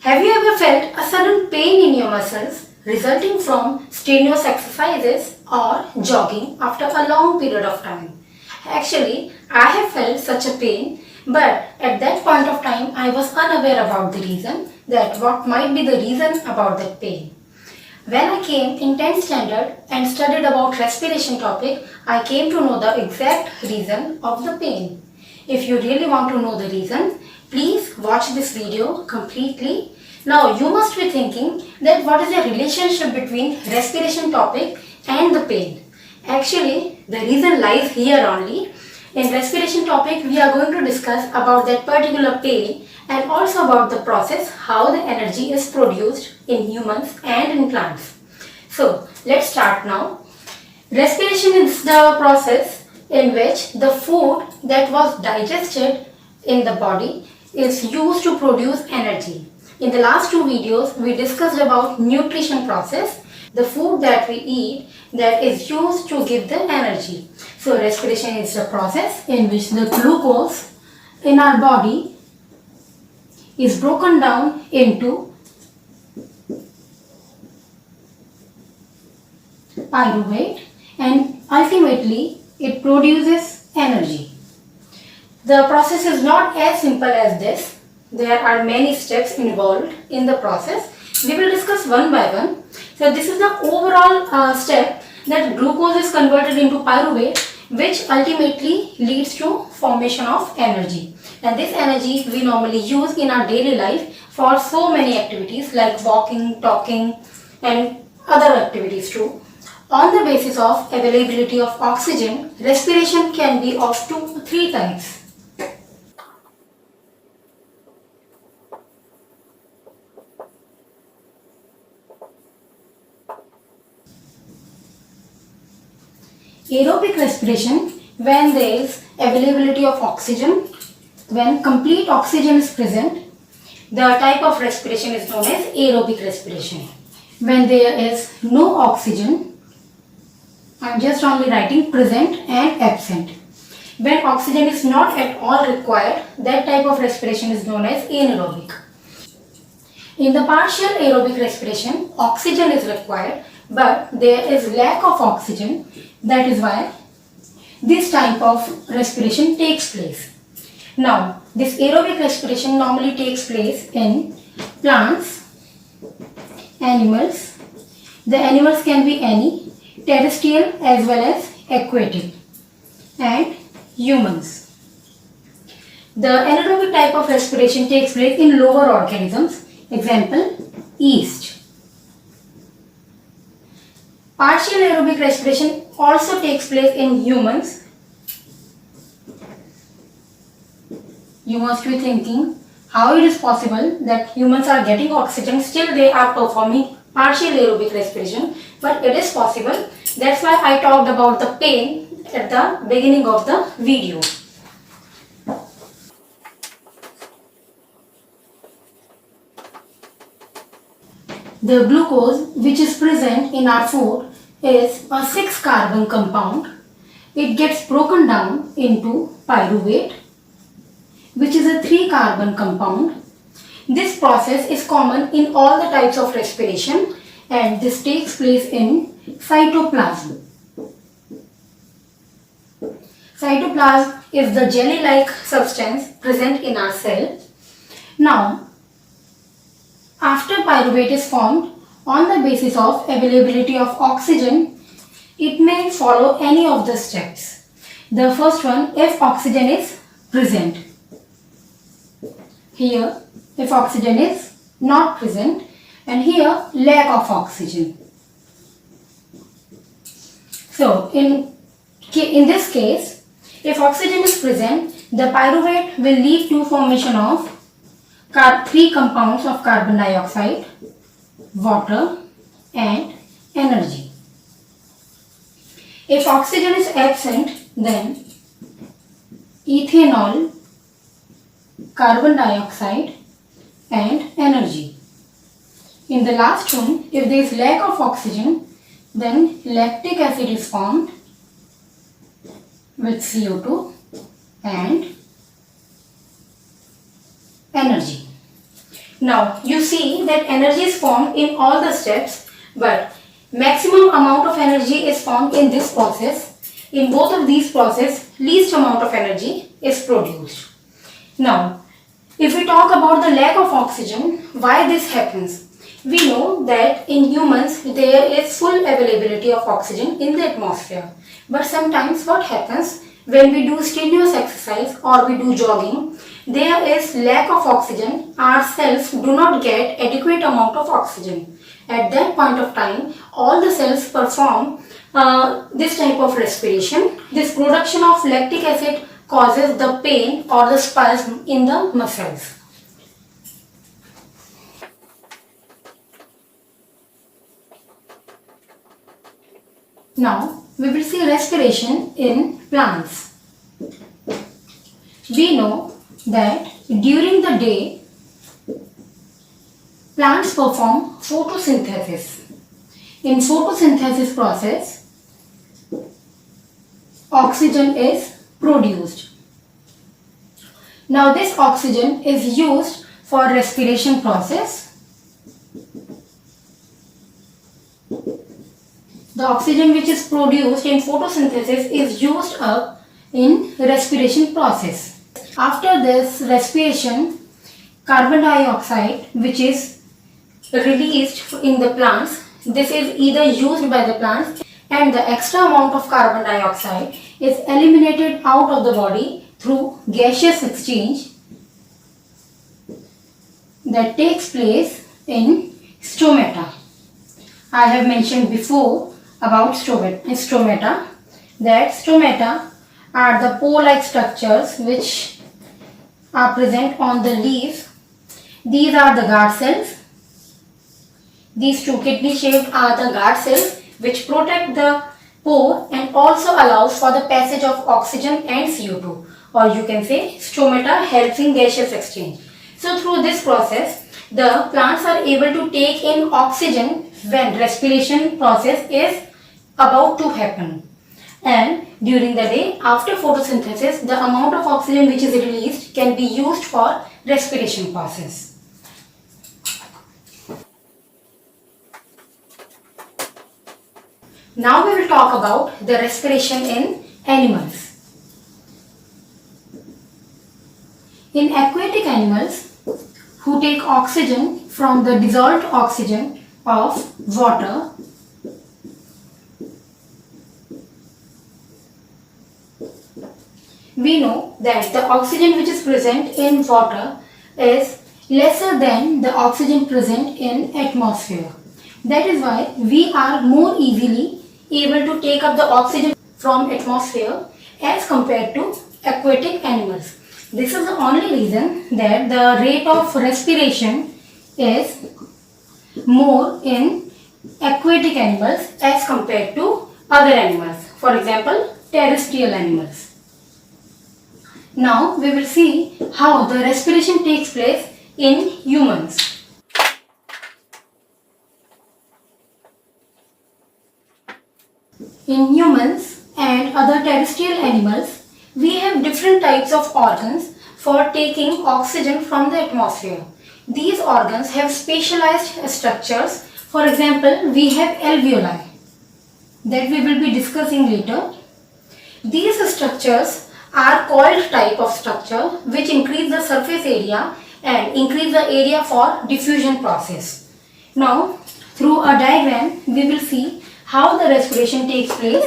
Have you ever felt a sudden pain in your muscles resulting from strenuous exercises or jogging after a long period of time? Actually, I have felt such a pain, but at that point of time I was unaware about the reason, that what might be the reason about that pain. When I came in 10th standard and studied about respiration topic, I came to know the exact reason of the pain. If you really want to know the reason, please watch this video completely. Now you must be thinking that what is the relationship between respiration topic and the pain. Actually, the reason lies here only. In respiration topic, we are going to discuss about that particular pain and also about the process how the energy is produced in humans and in plants. So let's start now. Respiration is the process in which the food that was digested in the body is used to produce energy. In the last two videos, we discussed about nutrition process, the food that we eat that is used to give the energy. So respiration is the process in which the glucose in our body is broken down into pyruvate and ultimately it produces energy. The process is not as simple as this. There are many steps involved in the process. We will discuss one by one. So this is the overall step, that glucose is converted into pyruvate, which ultimately leads to formation of energy. And this energy we normally use in our daily life for so many activities like walking, talking and other activities too. On the basis of availability of oxygen, respiration can be of three types. Aerobic respiration, when there is availability of oxygen, when complete oxygen is present, the type of respiration is known as aerobic respiration. When there is no oxygen, I am just only writing present and absent. When oxygen is not at all required, that type of respiration is known as anaerobic. In the partial aerobic respiration, oxygen is required, but there is lack of oxygen. That is why this type of respiration takes place. Now, this aerobic respiration normally takes place in plants, animals. The animals can be any, terrestrial as well as aquatic, and humans. The anaerobic type of respiration takes place in lower organisms. Example, yeast. Partial aerobic respiration also takes place in humans. You must be thinking how it is possible that humans are getting oxygen, still they are performing partial aerobic respiration, but it is possible. That's why I talked about the pain at the beginning of the video. The glucose which is present in our food is a 6-carbon compound. It gets broken down into pyruvate, which is a 3-carbon compound. This process is common in all the types of respiration and this takes place in cytoplasm. Cytoplasm is the jelly-like substance present in our cell. Now, after pyruvate is formed, on the basis of availability of oxygen, it may follow any of the steps. The first one, if oxygen is present. Here, if oxygen is not present, and here, lack of oxygen. So, in this case, if oxygen is present, the pyruvate will lead to formation of 3 compounds of carbon dioxide, water and energy. If oxygen is absent, then ethanol, carbon dioxide and energy. In the last one, if there is lack of oxygen, then lactic acid is formed with CO2 and energy. Now you see that energy is formed in all the steps, but maximum amount of energy is formed in this process. In both of these processes, least amount of energy is produced. Now, if we talk about the lack of oxygen, why this happens? We know that in humans there is full availability of oxygen in the atmosphere. But sometimes what happens when we do strenuous exercise or we do jogging, there is lack of oxygen. Our cells do not get adequate amount of oxygen. At that point of time, all the cells perform this type of respiration. This production of lactic acid causes the pain or the spasm in the muscles. Now we will see respiration in plants. We know that during the day plants perform photosynthesis. In photosynthesis process, oxygen is produced. Now this oxygen is used for respiration process. The oxygen which is produced in photosynthesis is used up in respiration process. After this respiration, carbon dioxide which is released in the plants, this is either used by the plants and the extra amount of carbon dioxide is eliminated out of the body through gaseous exchange that takes place in stomata. I have mentioned before about stomata, that stomata are the pore-like structures which are present on the leaves. These are the guard cells. These two kidney shaped are the guard cells which protect the pore and also allows for the passage of oxygen and CO2, or you can say stomata helps in gaseous exchange. So through this process, the plants are able to take in oxygen when respiration process is about to happen. And during the day after photosynthesis, the amount of oxygen which is released can be used for respiration process. Now we will talk about the respiration in animals. In aquatic animals who take oxygen from the dissolved oxygen of water, we know that the oxygen which is present in water is lesser than the oxygen present in atmosphere. That is why we are more easily able to take up the oxygen from atmosphere as compared to aquatic animals. This is the only reason that the rate of respiration is more in aquatic animals as compared to other animals. For example, terrestrial animals. Now we will see how the respiration takes place in humans. In humans and other terrestrial animals, we have different types of organs for taking oxygen from the atmosphere. These organs have specialized structures. For example, we have alveoli that we will be discussing later. These structures are coiled type of structure which increase the surface area and increase the area for diffusion process. Now, through a diagram, we will see how the respiration takes place.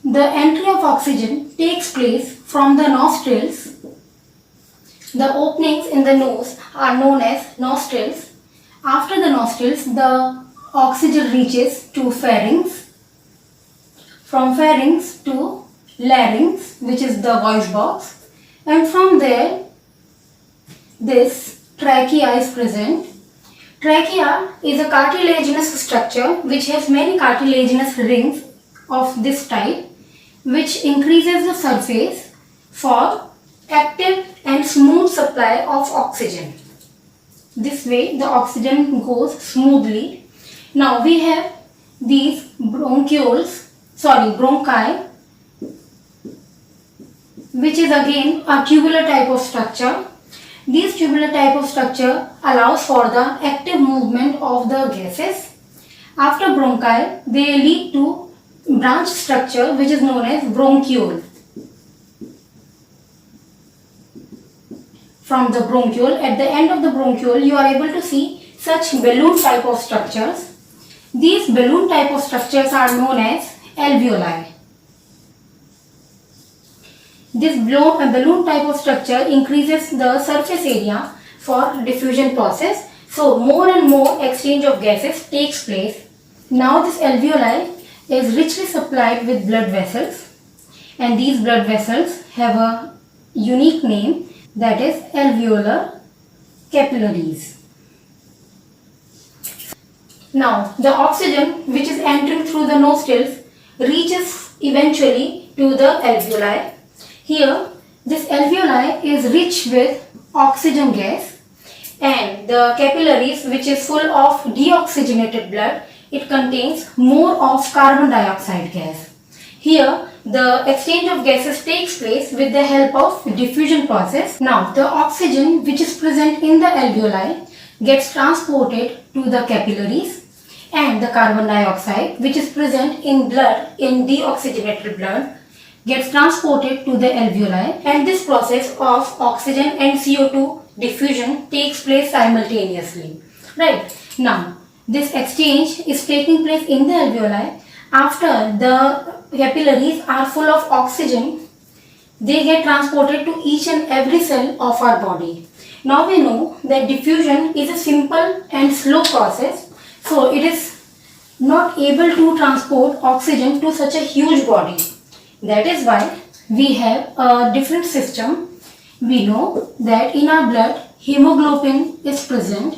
The entry of oxygen takes place from the nostrils. The openings in the nose are known as nostrils. After the nostrils, the oxygen reaches to pharynx. From pharynx to larynx, which is the voice box. And from there, this trachea is present. Trachea is a cartilaginous structure which has many cartilaginous rings of this type, which increases the surface for active and smooth supply of oxygen. This way the oxygen goes smoothly. Now we have these bronchi, which is again a tubular type of structure. This tubular type of structure allows for the active movement of the gases. After bronchi, they lead to branch structure which is known as bronchiole. From the bronchiole, at the end of the bronchiole, you are able to see such balloon type of structures. These balloon type of structures are known as alveoli. This balloon type of structure increases the surface area for diffusion process. So more and more exchange of gases takes place. Now this alveoli is richly supplied with blood vessels, and these blood vessels have a unique name, that is alveolar capillaries. Now the oxygen which is entering through the nostrils reaches eventually to the alveoli. Here this alveoli is rich with oxygen gas, and the capillaries, which is full of deoxygenated blood, it contains more of carbon dioxide gas. Here the exchange of gases takes place with the help of diffusion process. Now the oxygen which is present in the alveoli gets transported to the capillaries, and the carbon dioxide which is present in blood, in deoxygenated blood, gets transported to the alveoli, and this process of oxygen and CO2 diffusion takes place simultaneously. Right. Now this exchange is taking place in the alveoli. After the capillaries are full of oxygen, they get transported to each and every cell of our body. Now we know that diffusion is a simple and slow process, so it is not able to transport oxygen to such a huge body. That is why we have a different system. We know that in our blood hemoglobin is present.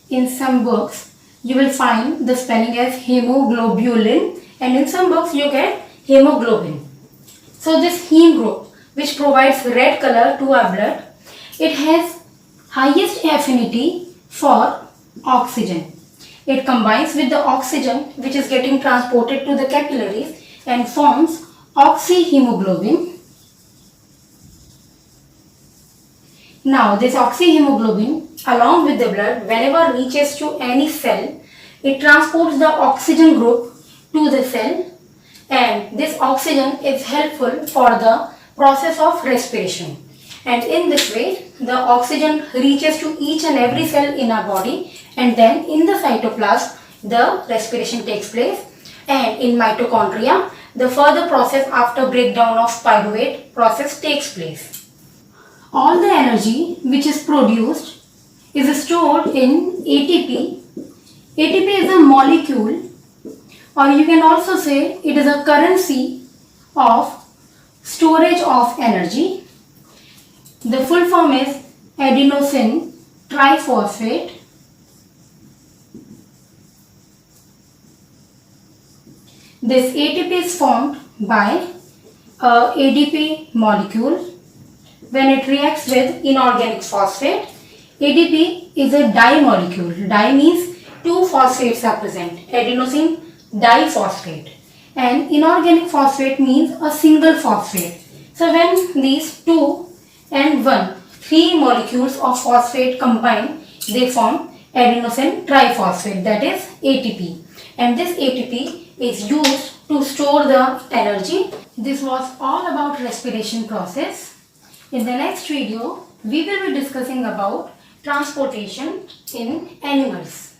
In some books you will find the spelling as hemoglobulin, and in some books you get hemoglobin. So this heme group, which provides red color to our blood, it has highest affinity for oxygen. It combines with the oxygen which is getting transported to the capillaries and forms oxyhemoglobin. Now this oxyhemoglobin, along with the blood, whenever reaches to any cell, it transports the oxygen group to the cell, and this oxygen is helpful for the process of respiration. And in this way the oxygen reaches to each and every cell in our body, and then in the cytoplasm the respiration takes place, and in mitochondria the further process after breakdown of pyruvate process takes place. All the energy which is produced is stored in ATP. ATP is a molecule, or you can also say it is a currency of storage of energy. The full form is adenosine triphosphate. This ATP is formed by a ADP molecule when it reacts with inorganic phosphate. ADP is a di molecule. Di means two phosphates are present, adenosine diphosphate, and inorganic phosphate means a single phosphate. So when these 2 and 1, 3 molecules of phosphate combine, they form adenosine triphosphate, that is ATP, and this ATP is used to store the energy. This was all about respiration process. In the next video, we will be discussing about transportation in animals.